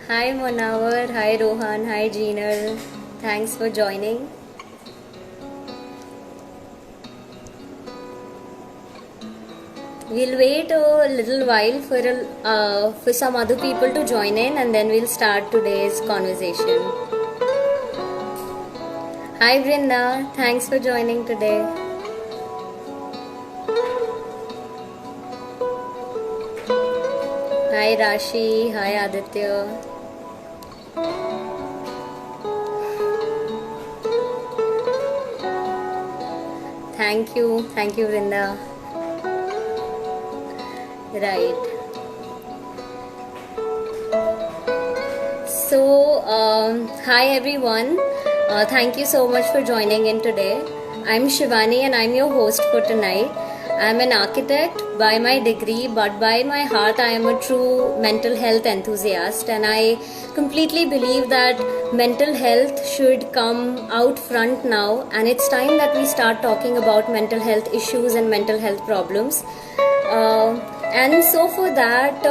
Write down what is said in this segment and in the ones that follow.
Hi Monawar, hi Rohan, hi Jeenal. Thanks for joining. We'll wait a little while for some other people to join in, and then we'll start today's conversation. Hi Brinda, thanks for joining today. Hi Rashi, hi Aditya. Thank you Brinda. Right. Hi everyone. Thank you so much for joining in today. I'm Shivani and I'm your host for tonight. I'm an architect by my degree, but by my heart, I am a true mental health enthusiast, and I completely believe that mental health should come out front now, and it's time that we start talking about mental health issues and mental health problems. And so for that,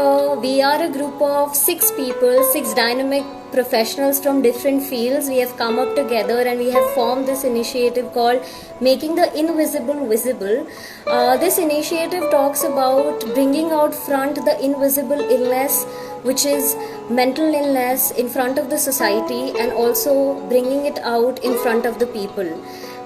we are a group of six people, six dynamic professionals from different fields. We have come up together and we have formed this initiative called Making the Invisible Visible. This initiative talks about bringing out front the invisible illness, which is mental illness, in front of the society, and also bringing it out in front of the people.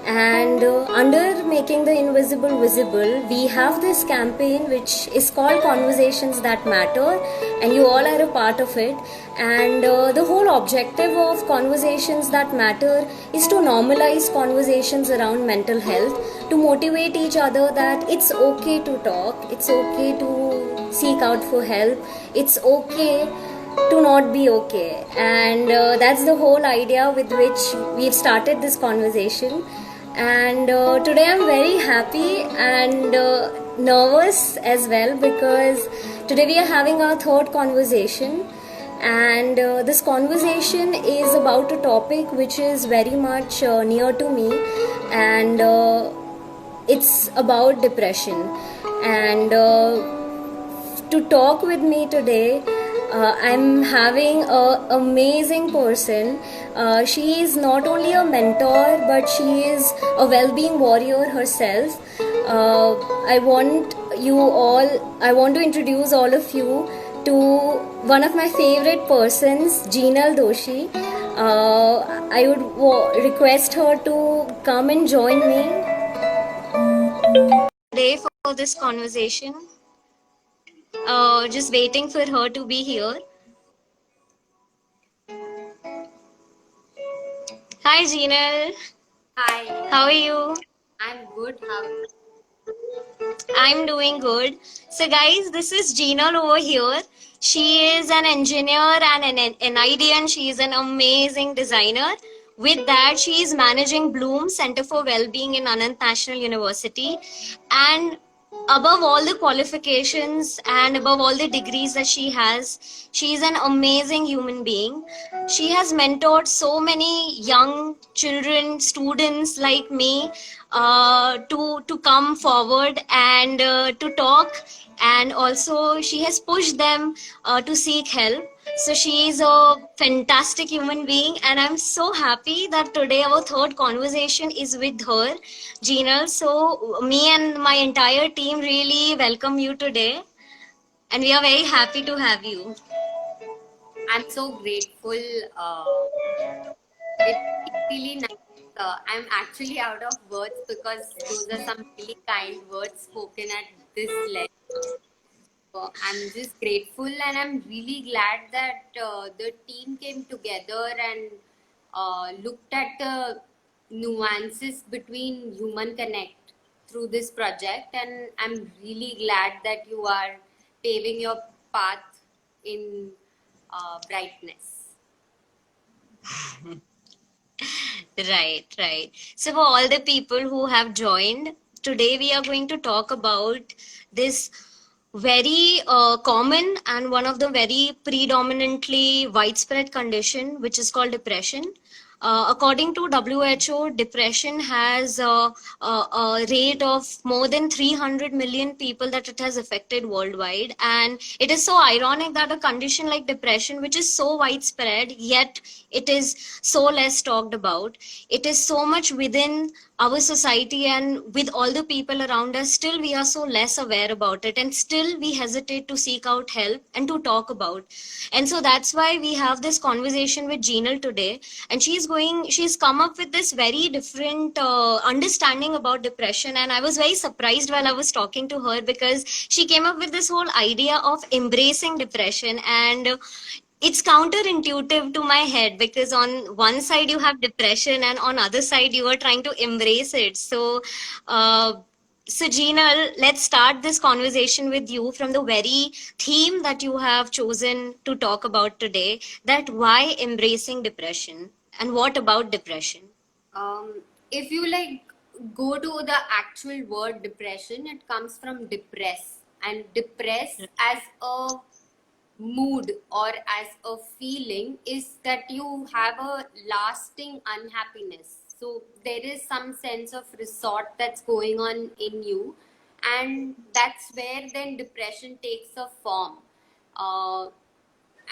And under Making the Invisible Visible, we have this campaign which is called Conversations That Matter, and you all are a part of it. And the whole objective of Conversations That Matter is to normalize conversations around mental health, to motivate each other that it's okay to talk, it's okay to seek out for help, it's okay to not be okay. And that's the whole idea with which we've started this conversation. And today I'm very happy and nervous as well, because today we are having our third conversation. And this conversation is about a topic which is very much near to me, and it's about depression. And to talk with me today, I'm having a amazing person. She is not only a mentor, but she is a well-being warrior herself. I want you all. I want to introduce all of you to one of my favorite persons, Jeenal Doshi. I would request her to come and join me today for this conversation. Just waiting for her to be here. Hi, Jinal. Hi, How are you? I'm good. How? I'm doing good. So, guys, this is Jinal over here. She is an engineer and an NID, she is an amazing designer. With that, she is managing Bloom Center for Wellbeing in Anand National University. And above all the qualifications and above all the degrees that she is an amazing human being. She has mentored so many young children, students like me, to come forward and to talk, and also she has pushed them to seek help. So she is a fantastic human being, and I'm so happy that today our third conversation is with her, Jinal. So me and my entire team really welcome you today, and we are very happy to have you. I'm so grateful. Uh, it's really nice. I'm actually out of words because those are some really kind words spoken at this level. I'm just grateful, and I'm really glad that the team came together and looked at the nuances between human connect through this project. And I'm really glad that you are paving your path in brightness. Right, right. So, for all the people who have joined, today we are going to talk about this very common and one of the very predominantly widespread condition, which is called depression. according to WHO, depression has a rate of more than 300 million people that it has affected worldwide. And it is so ironic that a condition like depression, which is so widespread, yet it is so less talked about. It is so much within our society, and with all the people around us, still we are so less aware about it, and still we hesitate to seek out help and to talk about. And so that's why we have this conversation with Jinal today, and she's come up with this very different understanding about depression. And I was very surprised while I was talking to her, because she came up with this whole idea of embracing depression. And it's counterintuitive to my head, because on one side you have depression, and on other side you are trying to embrace it. Uh, so Gina, let's start this conversation with you from the very theme that you have chosen to talk about today, that why embracing depression and what about depression? If you like go to the actual word depression, it comes from depress, and depress as a mood or as a feeling is that you have a lasting unhappiness. So there is some sense of resort that's going on in you, and that's where then depression takes a form.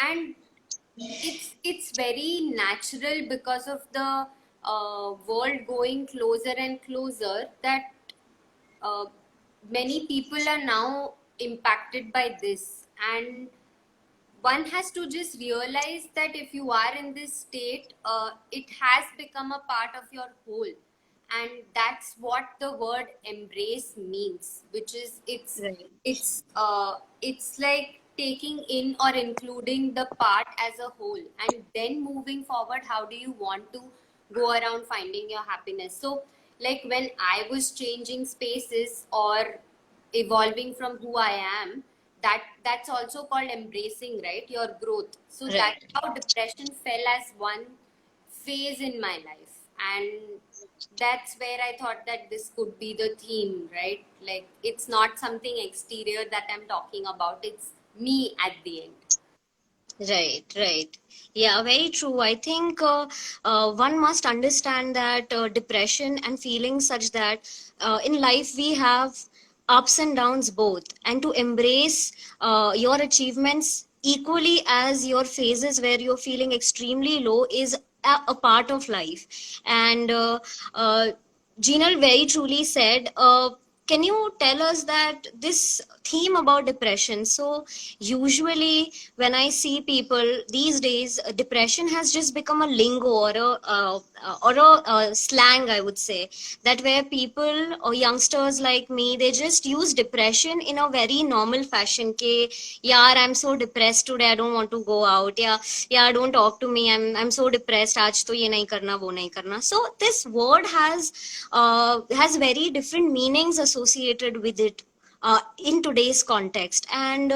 And it's very natural because of the world going closer and closer, that uh, many people are now impacted by this. And one has to just realize that if you are in this state, it has become a part of your whole. And that's what the word embrace means, which is Right. it's like taking in or including the part as a whole, and then moving forward, how do you want to go around finding your happiness. So like when I was changing spaces or evolving from who I am, that's also called embracing, right? Your growth. So Right. that's how depression fell as one phase in my life. And that's where I thought that this could be the theme, right? Like it's not something exterior that I'm talking about, it's me at the end. Right, right. Yeah, very true. I think one must understand that depression and feelings such that in life we have ups and downs both, and to embrace your achievements equally as your phases where you're feeling extremely low is a part of life. And Jinal very truly said, can you tell us that this theme about depression? So, usually when I see people these days, depression has just become a lingo or a slang, I would say, that where people or youngsters like me, they just use depression in a very normal fashion. Ke, yaar, I'm so depressed today, I don't want to go out. Yeah, don't talk to me. I'm so depressed. आज तो ये नहीं करना, वो नहीं करना. So this word has very different meanings associated with it in today's context. And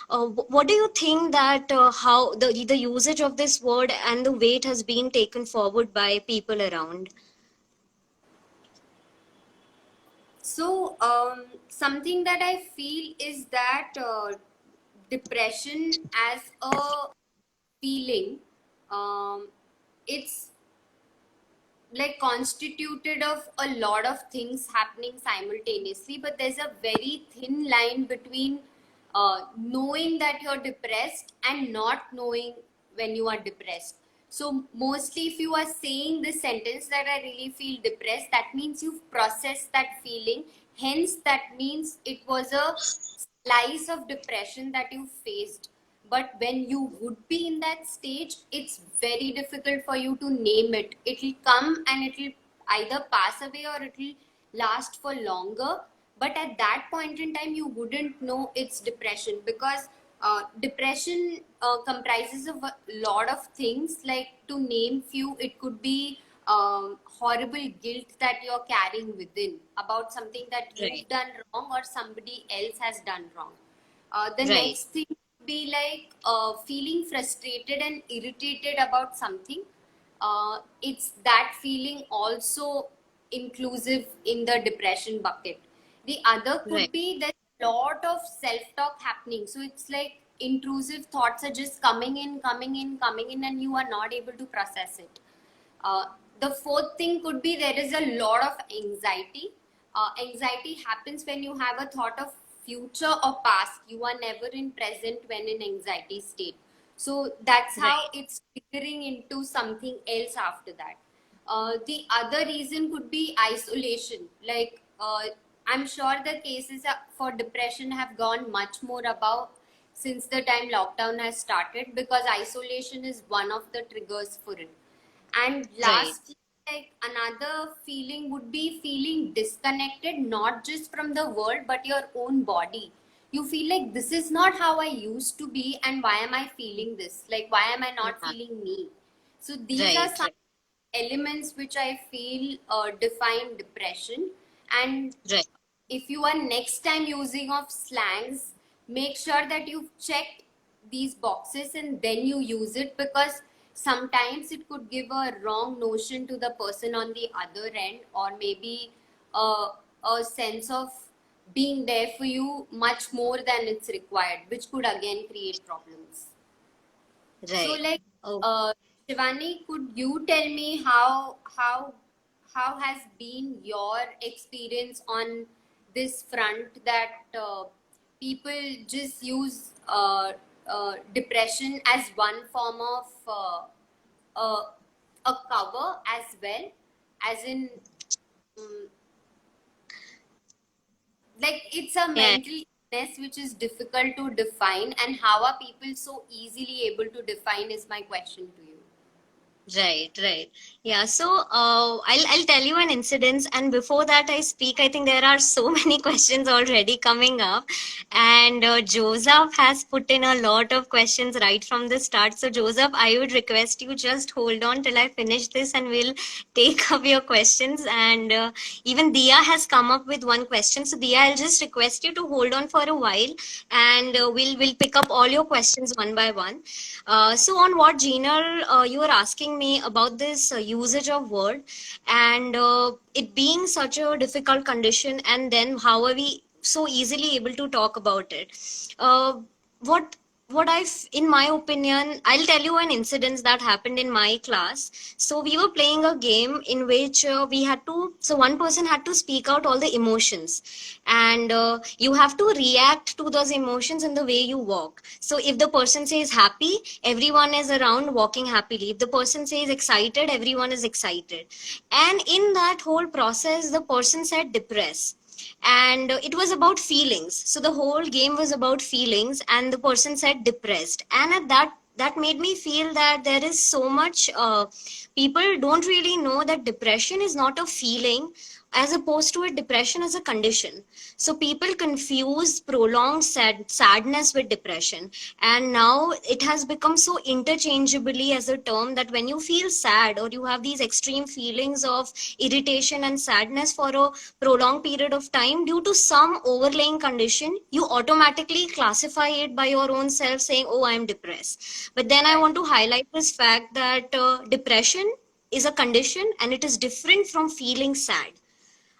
what do you think that how the usage of this word and the way it has been taken forward by people around? So, something that I feel is that depression as a feeling, it's like constituted of a lot of things happening simultaneously, but there's a very thin line between knowing that you're depressed and not knowing when you are depressed. So mostly if you are saying this sentence that I really feel depressed, that means you've processed that feeling, hence that means it was a slice of depression that you faced. But when you would be in that stage, it's very difficult for you to name it. It will come and it will either pass away or it will last for longer. But at that point in time, you wouldn't know it's depression, because depression comprises of a lot of things. Like to name few, it could be horrible guilt that you're carrying within about something that you've Right. done wrong or somebody else has done wrong. The Right. next thing would be like feeling frustrated and irritated about something. It's that feeling also inclusive in the depression bucket. The other Right. could be there's a lot of self-talk happening. So it's like intrusive thoughts are just coming in, coming in, coming in, and you are not able to process it. Uh, the fourth thing could be there is a lot of anxiety. Anxiety happens when you have a thought of future or past. You are never in present when in anxiety state. So that's how Right. it's triggering into something else after that. The other reason could be isolation. Like I'm sure the cases for depression have gone much more above since the time lockdown has started, because isolation is one of the triggers for it. And Right. last, like another feeling would be feeling disconnected, not just from the world, but your own body. You feel like this is not how I used to be, and why am I feeling this? Like, why am I not Yeah. feeling me? So, these are Right. some Right. elements which I feel define depression. And Right. if you are next time using of slangs, make sure that you've checked these boxes and then you use it, because sometimes it could give a wrong notion to the person on the other end, or maybe a sense of being there for you much more than it's required, which could again create problems. So, Right. like, Oh, Shivani, could you tell me how has been your experience on this front, that people just use depression as one form of uh, a cover as well, as in um, like it's a yeah. mental illness which is difficult to define, and how are people so easily able to define is my question to you. Right, right. Yeah, so I'll tell you an incident, and before that I speak, I think there are so many questions already coming up, and Joseph has put in a lot of questions right from the start. So Joseph, I would request you just hold on till I finish this, and we'll take up your questions. And even Dia has come up with one question. So Dia, I'll just request you to hold on for a while, and we'll pick up all your questions one by one. So on what Gina, you were asking me about this usage of word, and it being such a difficult condition, and then how are we so easily able to talk about it? Uh, what in my opinion, I'll tell you an incident that happened in my class. So we were playing a game in which we had to, so one person had to speak out all the emotions, and you have to react to those emotions in the way you walk. So if the person says happy, everyone is around walking happily. If the person says excited, everyone is excited. And in that whole process, the person said depress, and it was about feelings. So the whole game was about feelings, and the person said depressed. And at that made me feel that there is so much people don't really know that depression is not a feeling, as opposed to a depression as a condition. So people confuse prolonged sadness with depression, and now it has become so interchangeably as a term that when you feel sad, or you have these extreme feelings of irritation and sadness for a prolonged period of time due to some overlaying condition, you automatically classify it by your own self, saying, oh, I am depressed. But then I Right. want to highlight this fact that depression is a condition, and it is different from feeling sad.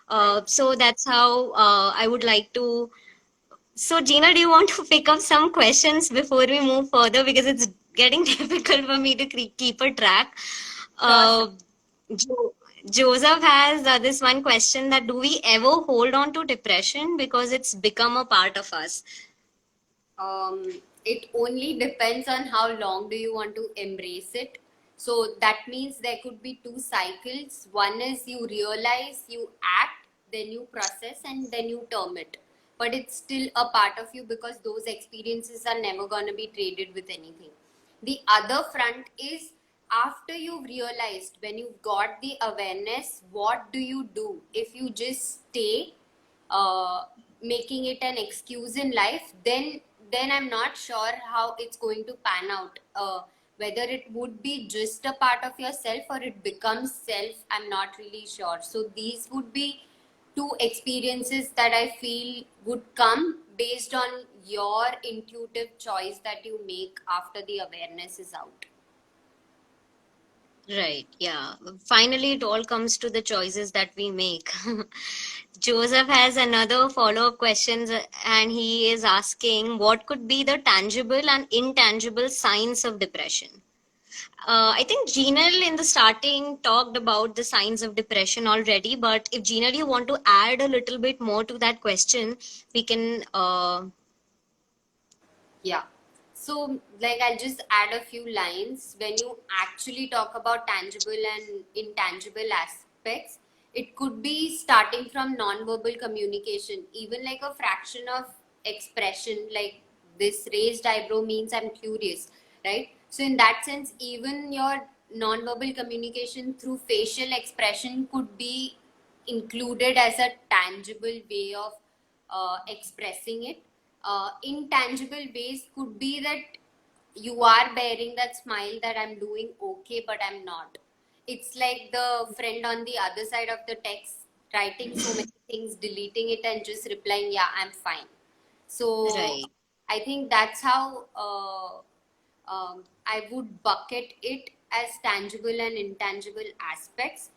Right. So that's how I would like to. So, Gina, do you want to pick up some questions before we move further? Because it's getting difficult for me to keep a track. Sure, sure. Uh, jo- Joseph has this one question, that do we ever hold on to depression because it's become a part of us? It only depends on how long do you want to embrace it. So that means there could be two cycles. One is you realize, you act, then you process, and then you term it. But it's still a part of you, because those experiences are never going to be traded with anything. The other front is, after you've realized, when you've got the awareness, what do you do? If you just stay uh, making it an excuse in life, then I'm not sure how it's going to pan out. Whether it would be just a part of yourself or it becomes self, I'm not really sure. So these would be two experiences that I feel would come based on your intuitive choice that you make after the awareness is out. Right, yeah. Finally, it all comes to the choices that we make. Joseph has another follow-up questions, and he is asking what could be the tangible and intangible signs of depression? I think Jinal in the starting talked about the signs of depression already, but if Jinal, you want to add a little bit more to that question, we can. Yeah. So, like, I'll just add a few lines. When you actually talk about tangible and intangible aspects, it could be starting from non-verbal communication, even like a fraction of expression, like this raised eyebrow means I'm curious, right? So, in that sense, even your non-verbal communication through facial expression could be included as a tangible way of expressing it. Intangible ways could be that you are bearing that smile that I'm doing okay, but I'm not. It's like the friend on the other side of the text writing so many things, deleting it, and just replying, yeah, I'm fine. So Right. I think that's how I would bucket it as tangible and intangible aspects.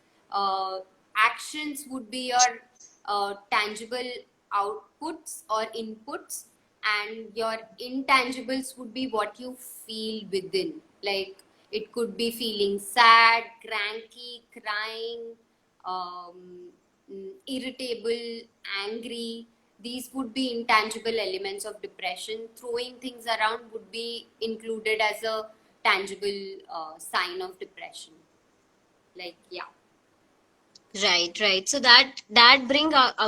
Actions would be your tangible outputs or inputs, and your intangibles would be what you feel within. Like it could be feeling sad, cranky, crying, irritable, angry. These would be intangible elements of depression. Throwing things around would be included as a tangible sign of depression. Like, yeah. Right, right. So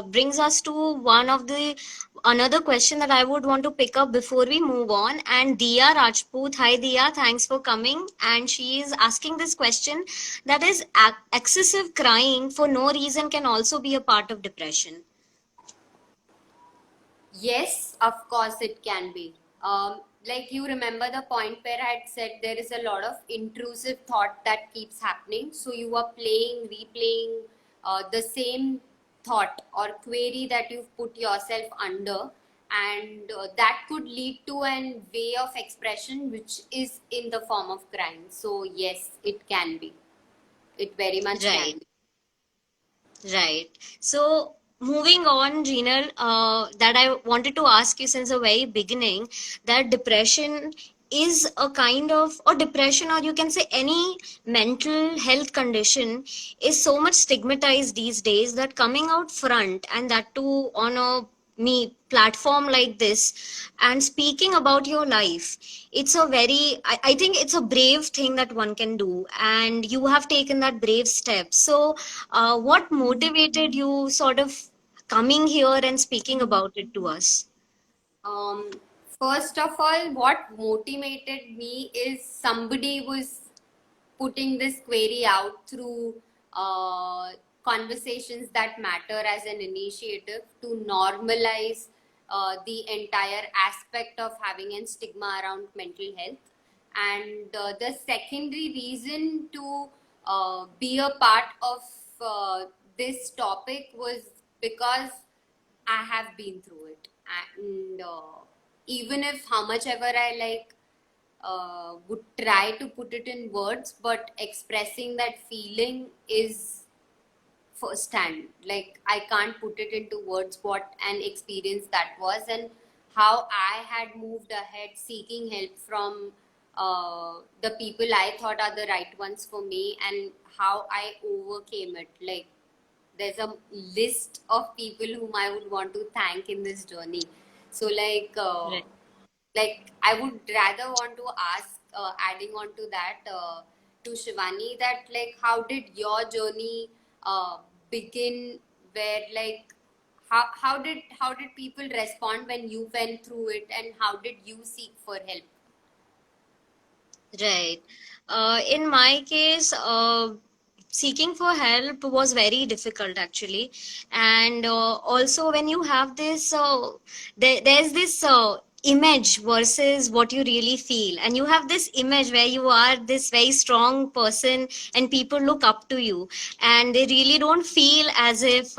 brings us to one of the another question that I would want to pick up before we move on. And Dia Rajput, hi Dia, thanks for coming. And she is asking this question, that is, excessive crying for no reason can also be a part of depression. Yes, of course it can be. Like you remember the point where I had said there is a lot of intrusive thought that keeps happening. So you are playing, replaying the same thought or query that you've put yourself under, and that could lead to an way of expression which is in the form of crime. So yes, it can be. It very much can Right. be. Right. So moving on, Jinal, that I wanted to ask you since the very beginning, that depression is a kind of, or depression, or you can say any mental health condition is so much stigmatized these days that coming out front, and that too on a me platform like this, and speaking about your life, it's a very, I think it's a brave thing that one can do, and you have taken that brave step. So what motivated you sort of coming here and speaking about it to us? Um, First of all, what motivated me is somebody was putting this query out through conversations that matter as an initiative to normalize the entire aspect of having a stigma around mental health. And the secondary reason to be a part of this topic was because I have been through it. And even if how much ever I like would try to put it in words, but expressing that feeling is first hand. Like I can't put it into words what an experience that was, and how I had moved ahead seeking help from the people I thought are the right ones for me, and how I overcame it. Like there's a list of people whom I would want to thank in this journey. So Right. like I would rather want to ask, adding on to that, to Shivani, that like how did your journey begin? Where like how did people respond when you went through it, and how did you seek for help? Right. In my case, seeking for help was very difficult actually. And also, when you have this, there's this image versus what you really feel. And you have this image where you are this very strong person and people look up to you. And they really don't feel as if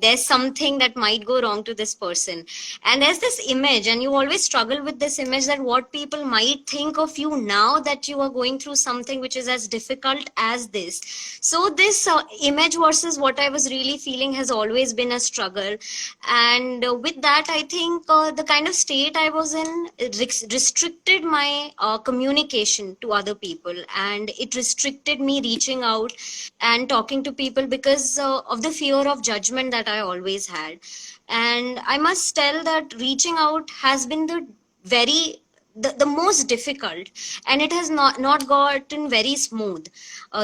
there's something that might go wrong to this person. And there's this image, and you always struggle with this image, that what people might think of you now that you are going through something which is as difficult as this. So this image versus what I was really feeling has always been a struggle. And with that, I think the kind of state I was 2000 restricted my communication to other people, and it restricted me reaching out and talking to people because of the fear of judgment that I always had. And I must tell that reaching out has been the most difficult, and it has not gotten very smooth.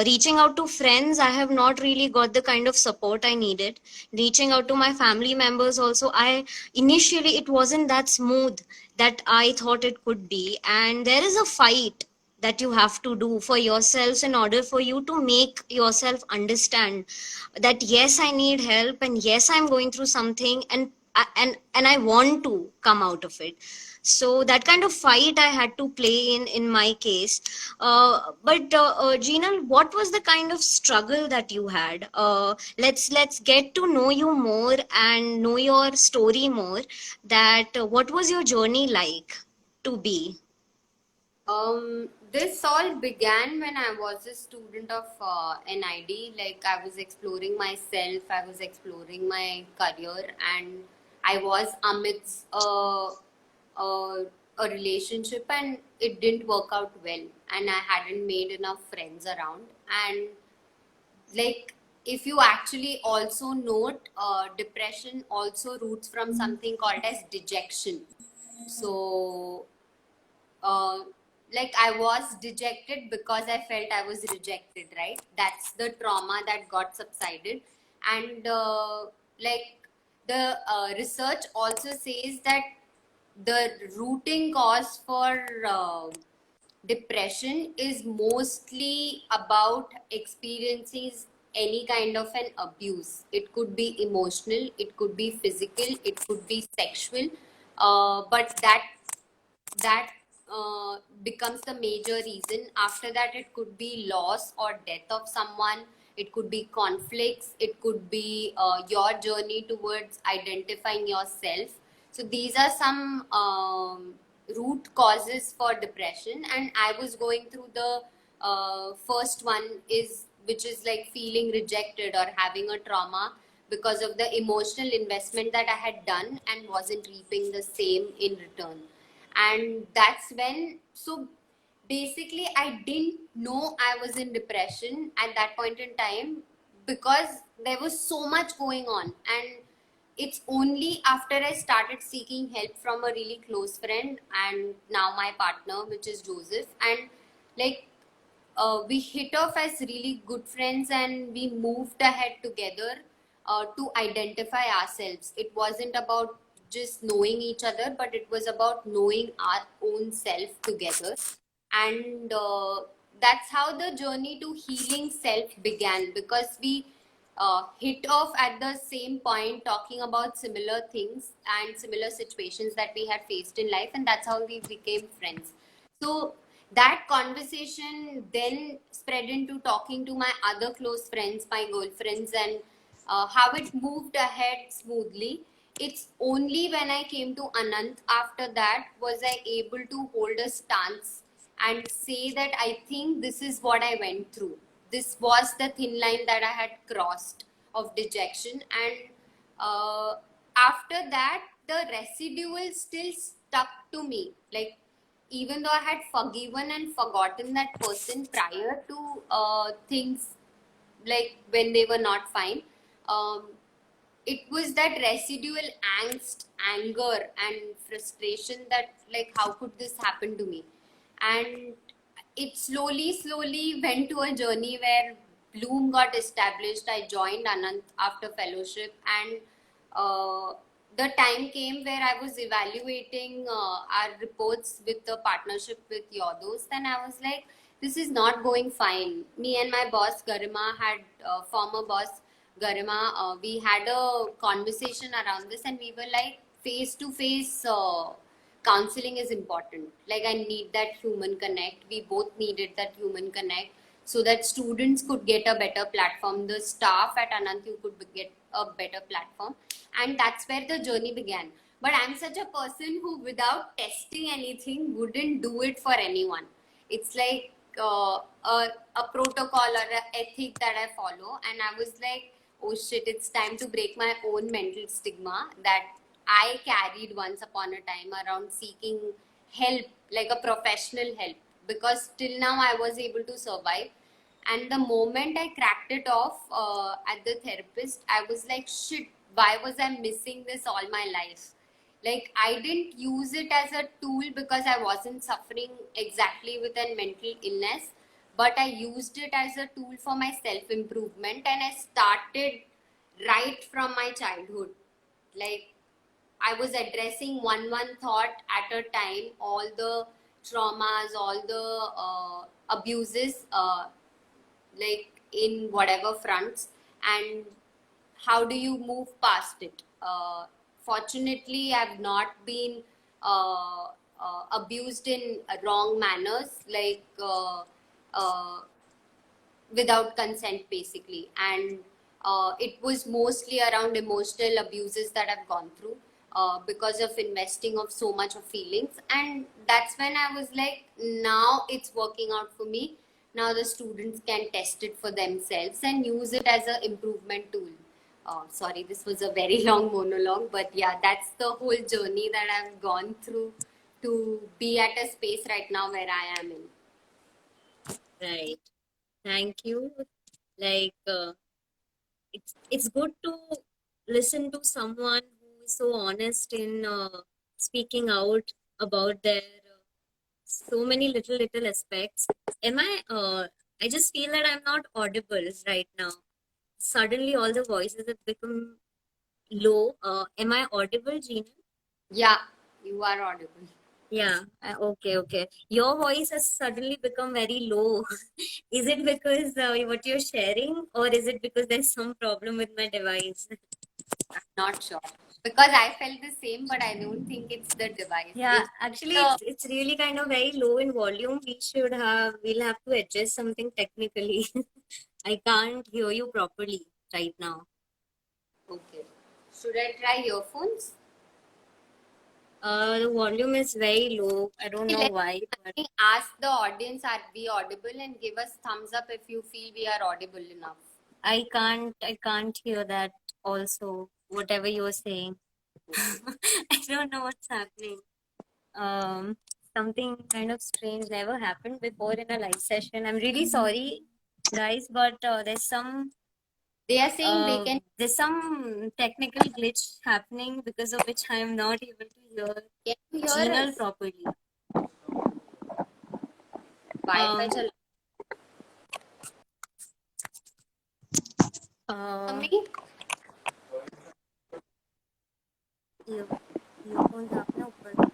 Reaching out to friends, I have not really got the kind of support I needed. Reaching out to my family members also, I initially it wasn't that smooth that I thought it could be. And there is a fight that you have to do for yourselves in order for you to make yourself understand that yes, I need help, and yes, I'm going through something, and I want to come out of it. So that kind of fight I had to play in my case. But Gina, what was the kind of struggle that you had? Let's get to know you more and know your story more. That what was your journey like to be? This all began when I was a student of NID. Like, I was exploring myself, I was exploring my career, and I was amidst a relationship, and it didn't work out well. And I hadn't made enough friends around. And like, if you actually also note, depression also roots from something called as dejection. So uh, like, I was dejected because I felt I was rejected, right? That's the trauma that got subsided. And like, the research also says that the rooting cause for depression is mostly about experiencing any kind of an abuse. It could be emotional, it could be physical, it could be sexual, but that becomes the major reason. After that, it could be loss or death of someone, it could be conflicts, it could be your journey towards identifying yourself. So these are some root causes for depression, and I was going through the first one, is which is like feeling rejected or having a trauma because of the emotional investment that I had done and wasn't reaping the same in return. And that's when, so basically, I didn't know I was in depression at that point in time, because there was so much going on. And it's only after I started seeking help from a really close friend and now my partner, which is Joseph, and like, we hit off as really good friends, and we moved ahead together to identify ourselves. It wasn't about just knowing each other, but it was about knowing our own self together. And that's how the journey to healing self began, because we hit off at the same point, talking about similar things and similar situations that we had faced in life, and that's how we became friends. So that conversation then spread into talking to my other close friends, my girlfriends, and how it moved ahead smoothly. It's only when I came to Anant after that was I able to hold a stance and say that I think this is what I went through. This was the thin line that I had crossed of dejection. And after that, the residual still stuck to me. Like, even though I had forgiven and forgotten that person prior to things, like when they were not fine, um, it was that residual angst, anger, and frustration that, like, how could this happen to me? And it slowly went to a journey where Bloom got established. I joined Anant after fellowship, and the time came where I was evaluating our reports with the partnership with Yodos, and I was like, this is not going fine. Me and my boss Garima had former boss Garima, we had a conversation around this, and we were like, face to face counseling is important. Like, I need that human connect. We both needed that human connect so that students could get a better platform. The staff at Anantu could get a better platform. And that's where the journey began. But I'm such a person who, without testing anything, wouldn't do it for anyone. It's like a protocol or an ethic that I follow. And I was like, oh shit, it's time to break my own mental stigma that I carried once upon a time around seeking help, like a professional help, because till now I was able to survive. And the moment I cracked it off at the therapist, I was like, shit, why was I missing this all my life? Like, I didn't use it as a tool because I wasn't suffering exactly with a mental illness, but I used it as a tool for my self improvement, and I started right from my childhood. Like, I was addressing one thought at a time, all the traumas, all the abuses, like in whatever fronts, and how do you move past it? Fortunately, I've not been abused in wrong manners, like without consent, basically. And it was mostly around emotional abuses that I've gone through because of investing of so much of feelings. And that's when I was like, now it's working out for me. Now the students can test it for themselves and use it as an improvement tool. Sorry, this was a very long monologue, but yeah, that's the whole journey that I've gone through to be at a space right now where I am in. Right. Thank you. Like, it's good to listen to someone who is so honest in speaking out about their so many little aspects. Am I just feel that I'm not audible right now. Suddenly all the voices have become low. Am I audible, Gina? Yeah, you are audible. Yeah, okay. Your voice has suddenly become very low. Is it because what you're sharing, or is it because there's some problem with my device? Not sure. Because I felt the same, but I don't think it's the device. Yeah, It's actually, the it's really kind of very low in volume. We'll have to adjust something technically. I can't hear you properly right now. okay. Should I try earphones? The volume is very low. I don't know Let why, but me ask the audience, are we audible, and give us thumbs up if you feel we are audible enough. I can't hear that also, whatever you're saying. I don't know what's happening. Something kind of strange never happened before in a live session. I'm really sorry, guys, but They are saying they can. there's some technical glitch happening because of which I'm not able to hear Can you hear Jinal us? properly. Wi-Fi Um, चला uh, me? earphones आपने ऊपर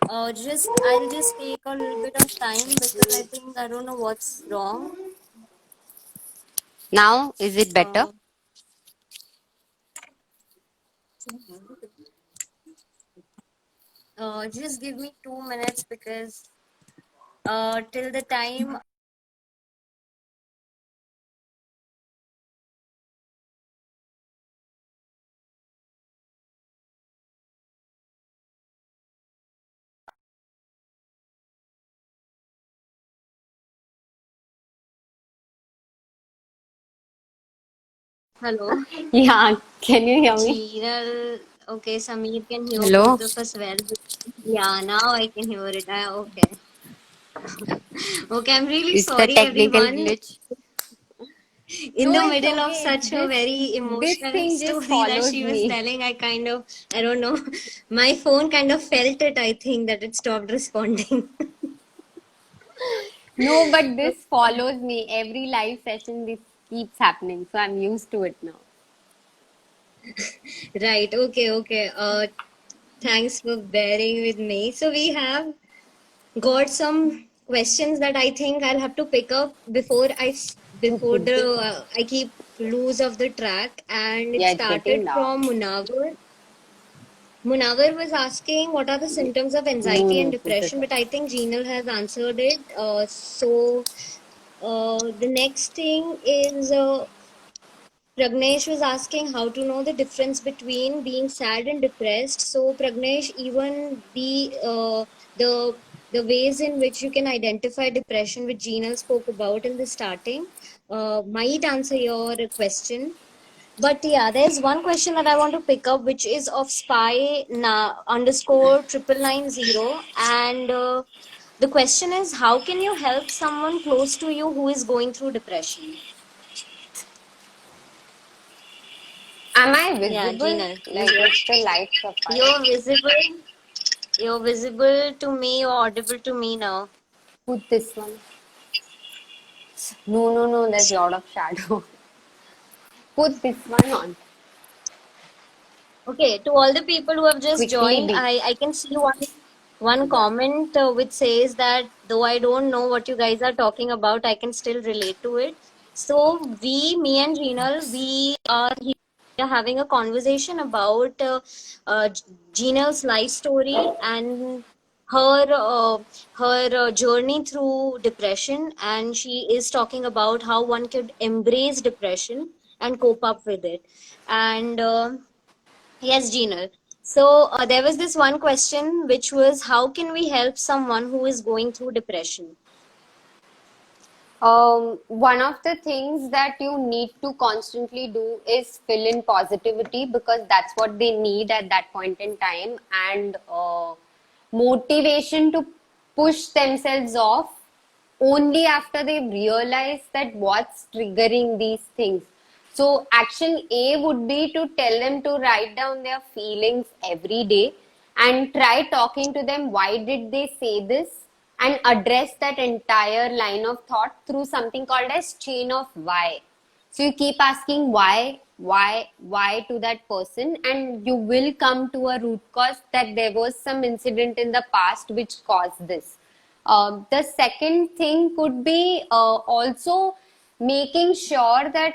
I'll just take a little bit of time because I think I don't know what's wrong. Now, is it better? Just give me 2 minutes because till the time. Hello. Yeah, can you hear me? Jinal, okay, Sameer can hear Hello? both of us well. Yeah, now I can hear it. Okay. Okay, I'm really It's the sorry, technical everyone. glitch. In No, the it's middle of okay. such a very This emotional thing just story that follows she was me. telling, I don't know, my phone kind of felt it, I think, that it stopped responding. No, but this follows me. Every live session, this keeps happening. So I'm used to it now. Right, okay. Thanks for bearing with me. So we have got some questions that I think I'll have to pick up before the I keep lose of the track, and it Yeah, it's getting started dark. from Munawar. Munawar was asking what are the symptoms of anxiety and No, no. depression, but I think Jinal has answered it. The next thing is Pragnesh was asking how to know the difference between being sad and depressed. So Pragnesh, even the the ways in which you can identify depression, which Gina spoke about in the starting, might answer your question. But yeah, there's one question that I want to pick up, which is of spy underscore 9990, and the question is, how can you help someone close to you who is going through depression? Am I Yeah, visible? Gina, Like, it's the light profile. you're visible. You're visible to me. You're audible to me now. Put this one. No, no, no, there's a lot of shadow. Put this one on. Okay, to all the people who have just Quickly joined, be. I can see one comment which says that though I don't know what you guys are talking about, I can still relate to it. So me and Jinal, we are here having a conversation about Jinal's life story and her journey through depression, and she is talking about how one could embrace depression and cope up with it. And yes, Jinal. So there was this one question which was, how can we help someone who is going through depression? One of the things that you need to constantly do is fill in positivity, because that's what they need at that point in time, and motivation to push themselves off only after they've realized that what's triggering these things. So action A would be to tell them to write down their feelings every day and try talking to them. Why did they say this? And address that entire line of thought through something called as chain of why. So you keep asking why to that person, and you will come to a root cause that there was some incident in the past which caused this. The second thing could be also making sure that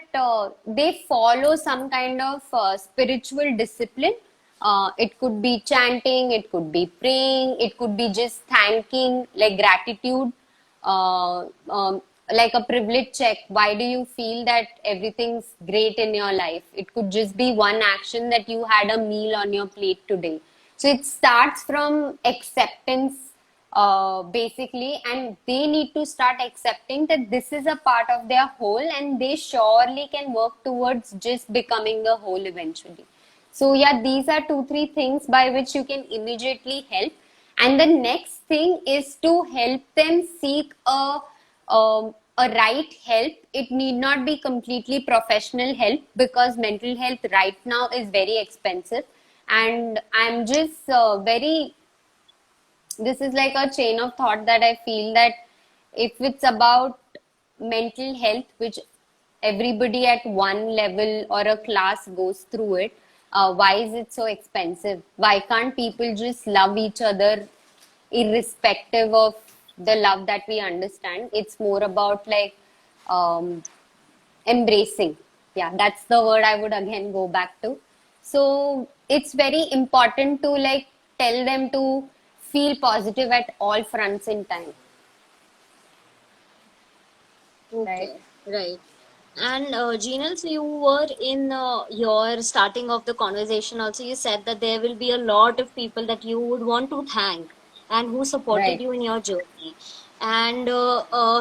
they follow some kind of spiritual discipline. It could be chanting, it could be praying, it could be just thanking, like gratitude, uh, um, like a privilege check. Why do you feel that everything's great in your life? It could just be one action that you had a meal on your plate today. So it starts from acceptance, basically, and they need to start accepting that this is a part of their whole, and they surely can work towards just becoming the whole eventually. So yeah, these are 2 3 things by which you can immediately help. And the next thing is to help them seek a right help. It need not be completely professional help, because mental health right now is very expensive. And I'm just very, this is like a chain of thought that I feel that if it's about mental health, which everybody at one level or a class goes through it, why is it so expensive? Why can't people just love each other irrespective of the love that we understand? It's more about like um, embracing. Yeah, that's the word I would again go back to. So it's very important to like tell them to feel positive at all fronts in time. Right. Okay, right. And Jinal, so you were in your starting of the conversation also, you said that there will be a lot of people that you would want to thank and who supported Right. you in your journey. And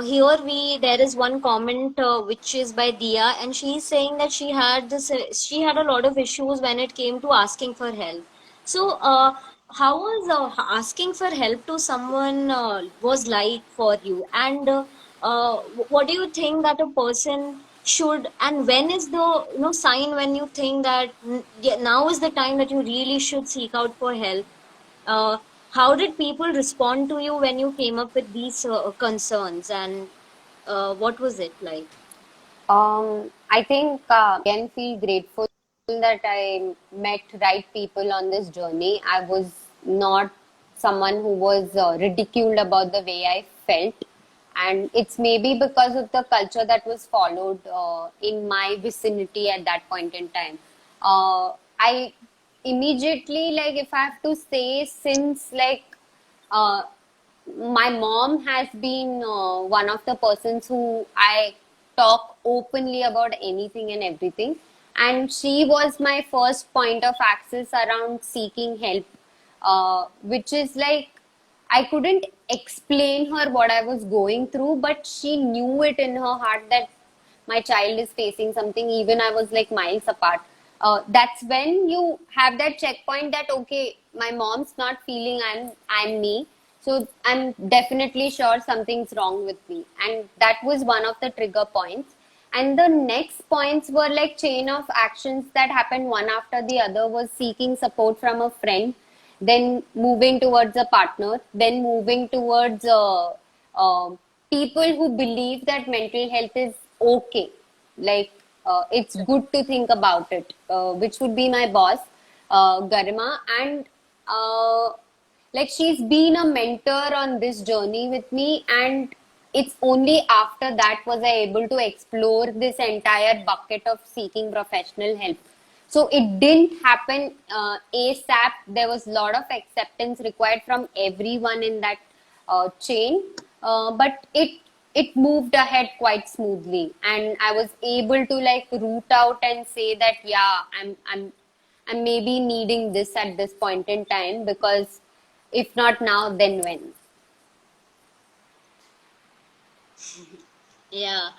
here there is one comment which is by Dia, and she's saying that she had a lot of issues when it came to asking for help. So, how was asking for help to someone was like for you? And what do you think that a person should, and when is the sign when you think that yeah, now is the time that you really should seek out for help? Uh, how did people respond to you when you came up with these concerns, and what was it like? I think again feel grateful that I met right people on this journey. I was not someone who was ridiculed about the way I felt, and it's maybe because of the culture that was followed in my vicinity at that point in time. I immediately, like, if I have to say, since like uh, my mom has been one of the persons who I talk openly about anything and everything. And she was my first point of access around seeking help, which is like I couldn't explain her what I was going through, but she knew it in her heart that my child is facing something, even I was like miles apart. That's when you have that checkpoint that okay, my mom's not feeling, I'm me, so I'm definitely sure something's wrong with me, and that was one of the trigger points. And the next points were like chain of actions that happened one after the other. Was seeking support from a friend, then moving towards a partner, then moving towards uh, people who believe that mental health is okay. Like it's good to think about it, which would be my boss, Garima, and uh, like she's been a mentor on this journey with me, and it's only after that was I able to explore this entire bucket of seeking professional help. So it didn't happen ASAP. There was a lot of acceptance required from everyone in that chain, but it moved ahead quite smoothly, and I was able to like root out and say that yeah, I'm maybe needing this at this point in time, because if not now, then when? Yeah.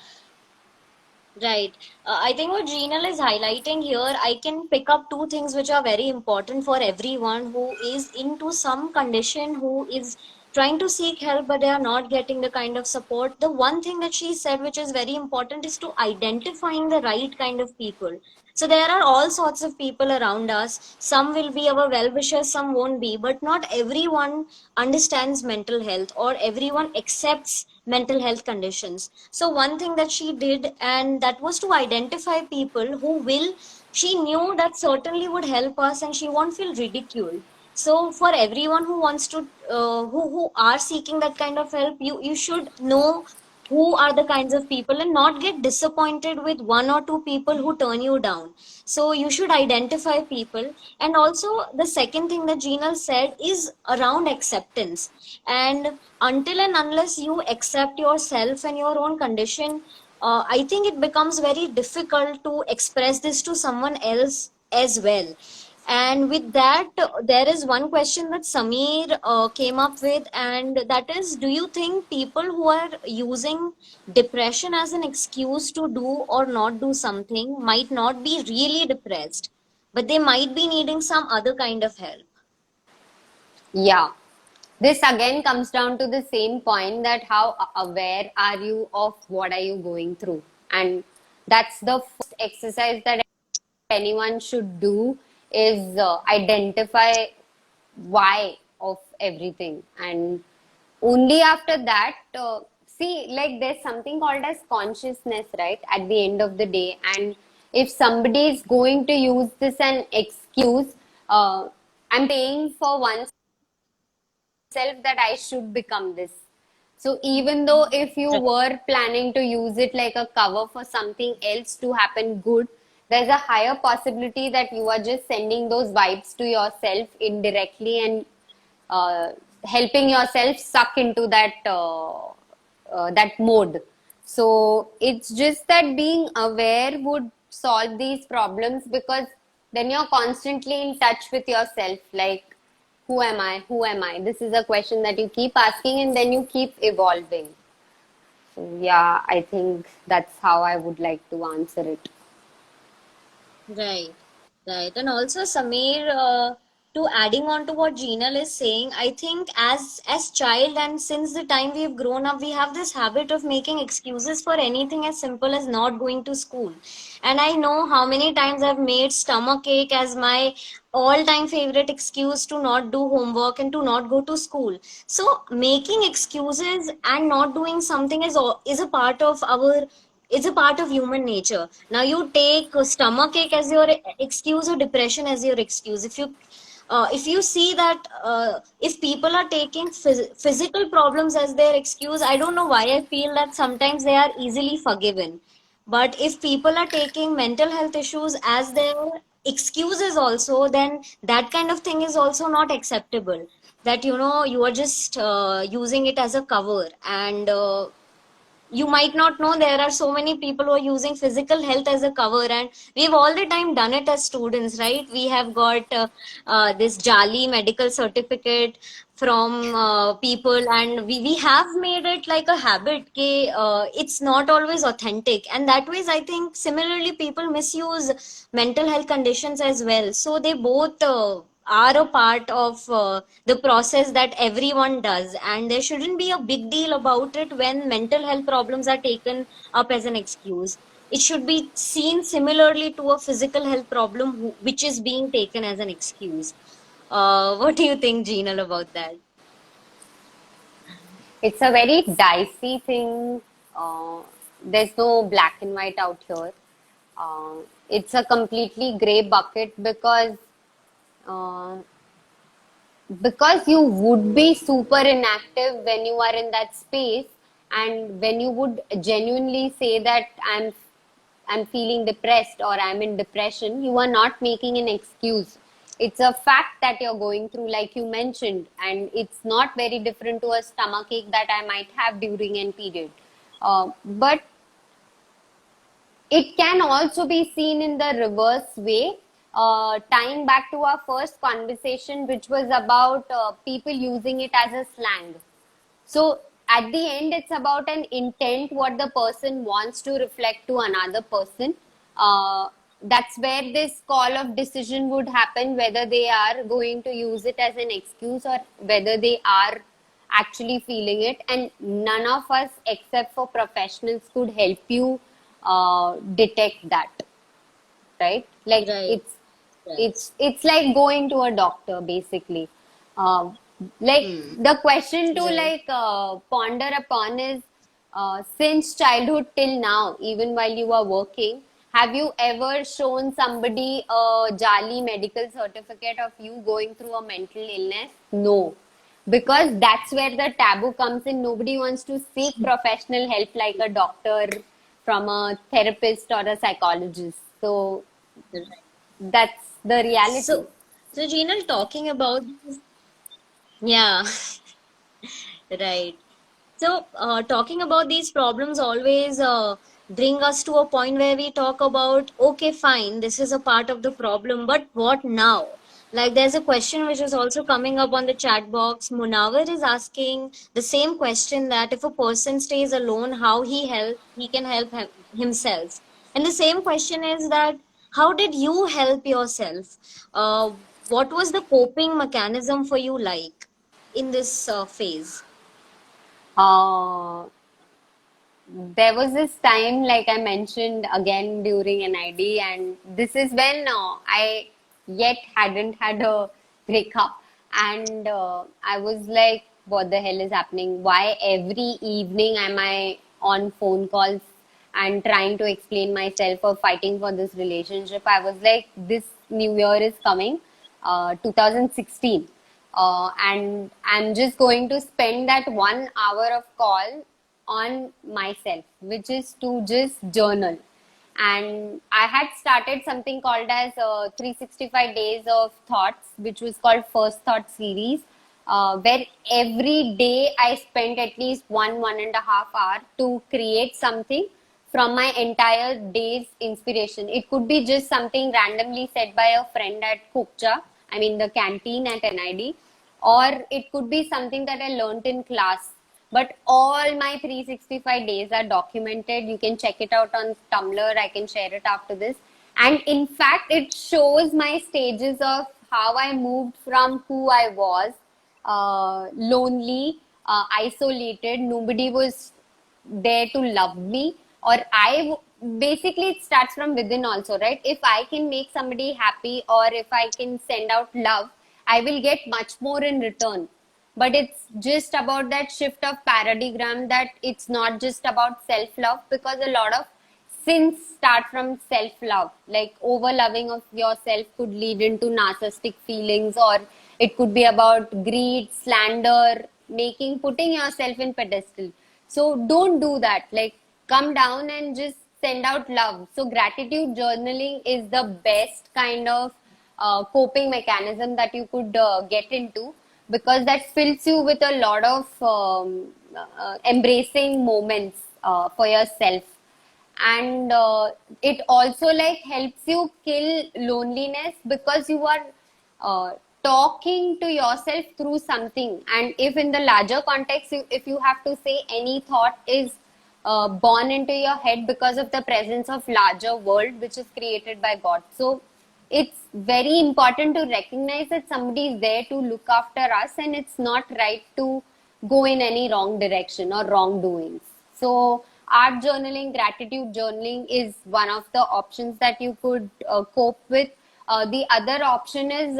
Right. I think what Geenal is highlighting here, I can pick up two things which are very important for everyone who is into some condition, who is trying to seek help, but they are not getting the kind of support. The one thing that she said, which is very important, is to identifying the right kind of people. So there are all sorts of people around us. Some will be our well-wishers, some won't be, but not everyone understands mental health or everyone accepts mental health conditions. So one thing that she did, and that was to identify people who will, she knew that certainly would help us and she won't feel ridiculed. So for everyone who wants to, who are seeking that kind of help, you should know who are the kinds of people and not get disappointed with one or two people who turn you down. So you should identify people. And also the second thing that Geenal said is around acceptance. And until and unless you accept yourself and your own condition, I think it becomes very difficult to express this to someone else as well. And with that, there is one question that Samir came up with, and that is, do you think people who are using depression as an excuse to do or not do something might not be really depressed, but they might be needing some other kind of help? Yeah. This again comes down to the same point that how aware are you of what are you going through? And that's the first exercise that anyone should do, is identify why of everything, and only after that see, like there's something called as consciousness, right, at the end of the day. And if somebody is going to use this an excuse, I'm paying for oneself that I should become this. So even though if you were planning to use it like a cover for something else to happen good, there's a higher possibility that you are just sending those vibes to yourself indirectly, and uh, helping yourself suck into that mode. So it's just that being aware would solve these problems, because then you're constantly in touch with yourself. Like, who am I? Who am I? This is a question that you keep asking, and then you keep evolving. So yeah, I think that's how I would like to answer it. Right, right. And also, Samir, to adding on to what Geenal is saying, I think as child and since the time we've grown up, we have this habit of making excuses for anything as simple as not going to school. And I know how many times I've made stomach ache as my all-time favorite excuse to not do homework and to not go to school. So making excuses and not doing something is a part of our, it's a part of human nature. Now you take stomach ache as your excuse or depression as your excuse. If you see that if people are taking physical problems as their excuse, I don't know why I feel that sometimes they are easily forgiven. But if people are taking mental health issues as their excuses also, then that kind of thing is also not acceptable. That you know you are just using it as a cover, and you might not know there are so many people who are using physical health as a cover, and we've all the time done it as students, right? We have got this jali medical certificate from people, and we have made it like a habit ke, it's not always authentic, and that ways I think similarly people misuse mental health conditions as well. So they both are a part of the process that everyone does, and there shouldn't be a big deal about it when mental health problems are taken up as an excuse. It should be seen similarly to a physical health problem which is being taken as an excuse. What do you think, Geenal, about that? It's a very dicey thing. There's no black and white out here. Uh, it's a completely gray bucket uh, because you would be super inactive when you are in that space, and when you would genuinely say that I'm feeling depressed or I'm in depression, you are not making an excuse. It's a fact that you're going through, like you mentioned, and it's not very different to a stomachache that I might have during an period. But it can also be seen in the reverse way, tying back to our first conversation, which was about people using it as a slang. So at the end, it's about an intent, what the person wants to reflect to another person. That's where this call of decision would happen, whether they are going to use it as an excuse or whether they are actually feeling it. And none of us, except for professionals, could help you detect that, right? Like Right, right. it's like going to a doctor basically. uh, like Hmm. the question to Right. ponder upon is, since childhood till now, even while you are working, have you ever shown somebody a jali medical certificate of you going through a mental illness? No, because that's where the taboo comes in. Nobody wants to seek professional help like a doctor, from a therapist or a psychologist. So that's the reality. So, so Geenal, talking about, yeah, right. So, talking about these problems always bring us to a point where we talk about, okay, fine, this is a part of the problem, but what now? Like, there's a question which is also coming up on the chat box. Munawar is asking the same question, that if a person stays alone, how he can help himself. And the same question is that, how did you help yourself? Uh, what was the coping mechanism for you like in this phase? Uh, there was this time, like I mentioned again during NID, and this is when I yet hadn't had a breakup, and I was like, "What the hell is happening? Why every evening am I on phone calls and trying to explain myself or fighting for this relationship?" I was like, "This New Year is coming, 2016." And I'm just going to spend that 1 hour of call on myself, which is to just journal. And I had started something called as 365 days of thoughts, which was called First Thought series, where every day I spent at least 1.5 hour to create something from my entire day's inspiration. It could be just something randomly said by a friend at Kukcha, I mean the canteen at NID, or it could be something that I learned in class. But all my 365 days are documented. You can check it out on Tumblr. I can share it after this. And in fact, it shows my stages of how I moved from who I was, lonely, isolated. Nobody was there to love me, or basically it starts from within also, right? If I can make somebody happy, or if I can send out love, I will get much more in return. But it's just about that shift of paradigm, that it's not just about self love, because a lot of sins start from self love. Like over loving of yourself could lead into narcissistic feelings, or it could be about greed, slander, putting yourself in pedestal. So don't do that. Like, come down and just send out love. So gratitude journaling is the best kind of coping mechanism that you could get into, because that fills you with a lot of embracing moments. for yourself. And it also like helps you kill loneliness because you are uh, talking to yourself through something. And if in the larger context, if you have to say any thought is born into your head because of the presence of larger world which is created by God. So it's very important to recognize that somebody is there to look after us, and it's not right to go in any wrong direction or wrongdoings. So art journaling, gratitude journaling is one of the options that you could cope with. The other option is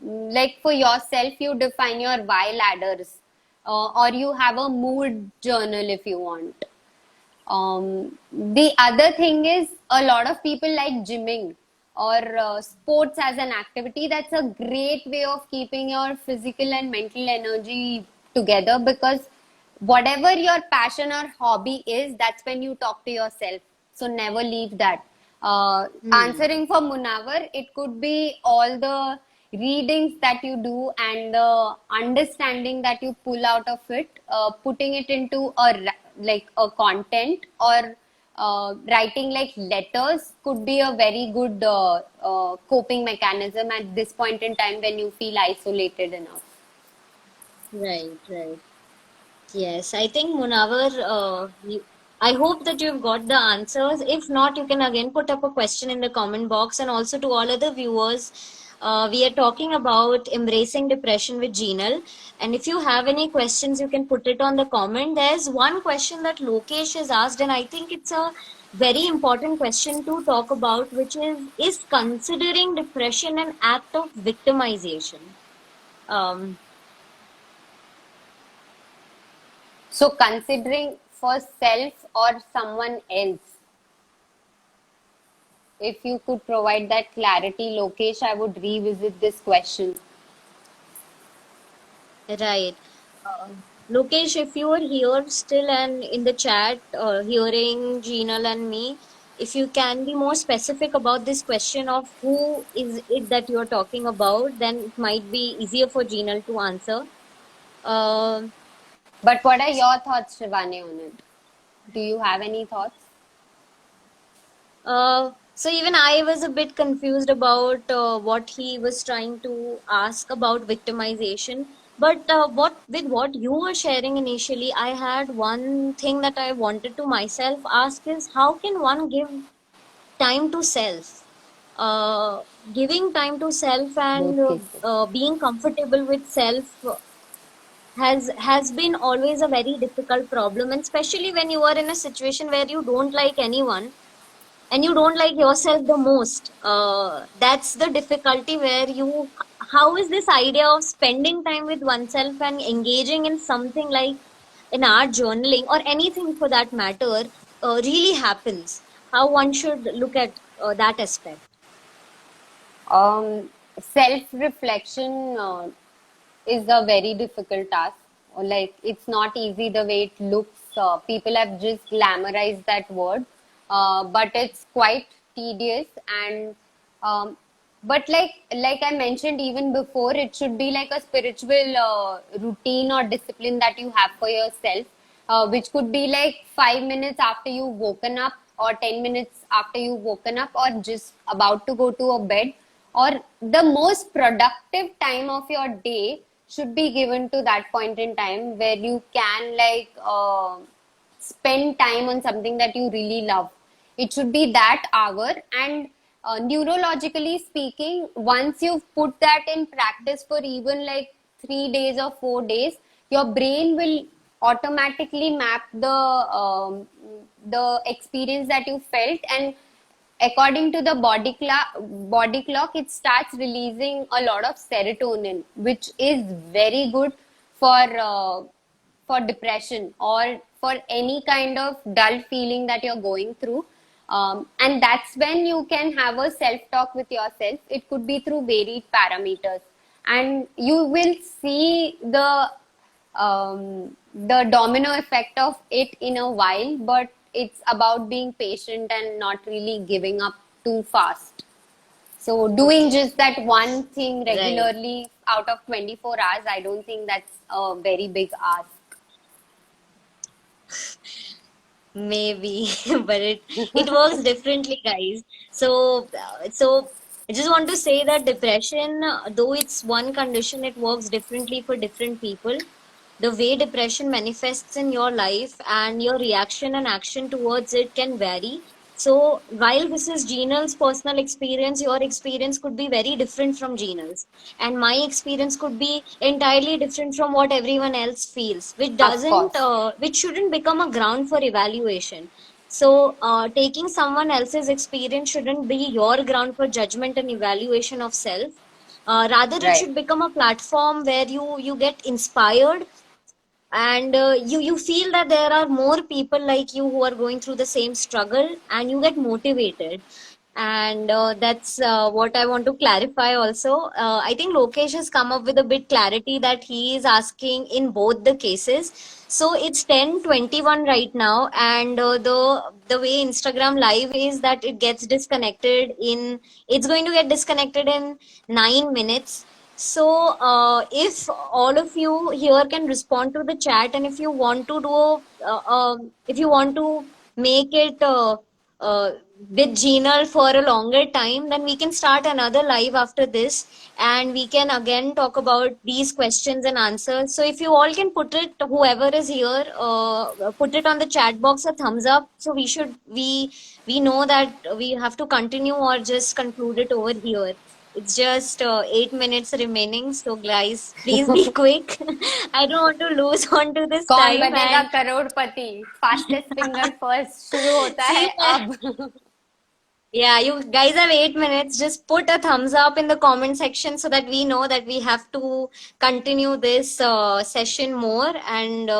like for yourself, you define your why ladders, or you have a mood journal if you want. The other thing is a lot of people like gymming or sports as an activity. That's a great way of keeping your physical and mental energy together, because whatever your passion or hobby is, that's when you talk to yourself. So never leave that. Answering for Munawar, it could be all the readings that you do and the understanding that you pull out of it, putting it into like a content, or writing like letters could be a very good coping mechanism at this point in time when you feel isolated enough. Right, right. Yes, I think Munawar, I hope that you've got the answers. If not, you can again put up a question in the comment box. And also to all other viewers, we are talking about embracing depression with Geenal. And if you have any questions, you can put it on the comment. There's one question that Lokesh has asked, and I think it's a very important question to talk about, which is considering depression an act of victimization? Um, So considering for self or someone else, if you could provide that clarity, Lokesh, I would revisit this question. Right. Uh, Lokesh, if you are here still and in the chat, hearing Geenal and me, if you can be more specific about this question of who is it that you are talking about, then it might be easier for Geenal to answer. Uh, But what are your thoughts, Shivani, on it? Do you have any thoughts? so even I was a bit confused about what he was trying to ask about victimization. But what you were sharing initially, I had one thing that I wanted to myself ask is how can one give time to self? Uh, Giving time to self and Both cases. being comfortable with self has been always a very difficult problem, and especially when you are in a situation where you don't like anyone and you don't like yourself the most. That's the difficulty where you, how is this idea of spending time with oneself and engaging in something like in art journaling or anything for that matter really happens? How one should look at that aspect? Self-reflection is a very difficult task. Like, it's not easy the way it looks. People have just glamorized that word, but it's quite tedious. And but like I mentioned even before, it should be like a spiritual routine or discipline that you have for yourself, which could be like 5 minutes after you've woken up, or 10 minutes after you've woken up, or just about to go to a bed, or the most productive time of your day should be given to that point in time where you can like spend time on something that you really love. It should be that hour. And neurologically speaking, once you've put that in practice for even like 3 days or 4 days, your brain will automatically map the experience that you felt, and according to the body clock, it starts releasing a lot of serotonin, which is very good for depression or for any kind of dull feeling that you're going through. And that's when you can have a self talk with yourself. It could be through varied parameters, and you will see the domino effect of it in a while, but it's about being patient and not really giving up too fast. So doing just that one thing Right. regularly out of 24 hours, I don't think that's a very big ask. Maybe, but it works differently, guys. So I just want to say that depression, though it's one condition, it works differently for different people. The way depression manifests in your life and your reaction and action towards it can vary. So while this is Gina's personal experience, your experience could be very different from Gina's, and my experience could be entirely different from what everyone else feels, Of course. which shouldn't become a ground for evaluation. So taking someone else's experience shouldn't be your ground for judgment and evaluation of self. Rather, it Right. should become a platform where you get inspired, and you feel that there are more people like you who are going through the same struggle, and you get motivated. And that's what I want to clarify also. I think Lokesh has come up with a bit clarity that he is asking in both the cases. So it's 10:21 right now, and the way Instagram live is that it's going to get disconnected in 9 minutes. So, if all of you here can respond to the chat, and if you want to if you want to make it uh, with Geenal for a longer time, then we can start another live after this, and we can again talk about these questions and answers. So, if you all can put it, whoever is here, put it on the chat box, a thumbs up. So we know that we have to continue or just conclude it over here. It's just 8 minutes remaining, so guys, please be quick. I don't want to lose on to this कौन time. बनेगा And Crorepati? Fastest finger first शुरू होता है see, अब. yeah, you guys have 8 minutes. Just put a thumbs up in the comment section so that we know that we have to continue this session more. And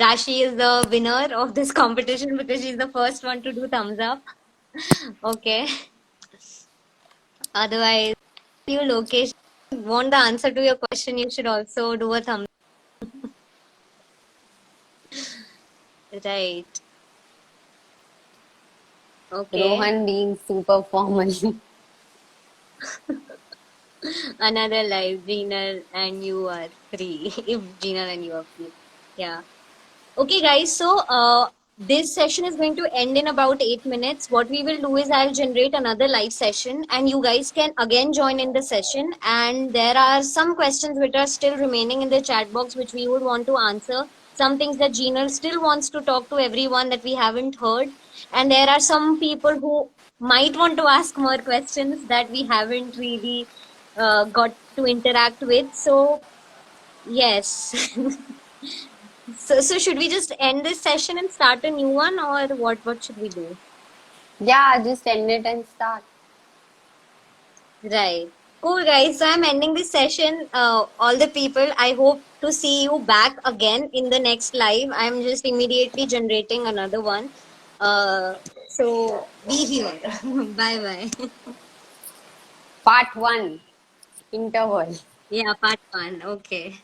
Rashi is the winner of this competition because she's the first one to do thumbs up. Okay. Otherwise, you, Lokesh, want the answer to your question, you should also do a thumbs up. Right. Okay. Rohan being super formal. Another live. Gina and you are free. If Gina and you are free. Yeah. Okay, guys. So, this session is going to end in about 8 minutes. What we will do is I'll generate another live session, and you guys can again join in the session. And there are some questions which are still remaining in the chat box which we would want to answer. Some things that Gina still wants to talk to everyone that we haven't heard. And there are some people who might want to ask more questions that we haven't really got to interact with. So, yes. So should we just end this session and start a new one, or what should we do? Yeah, just end it and start. Right. Cool, guys. So I'm ending this session. All the people, I hope to see you back again in the next live. I'm just immediately generating another one. So be here. Bye bye. Part 1. Interval. Yeah, part one. Okay.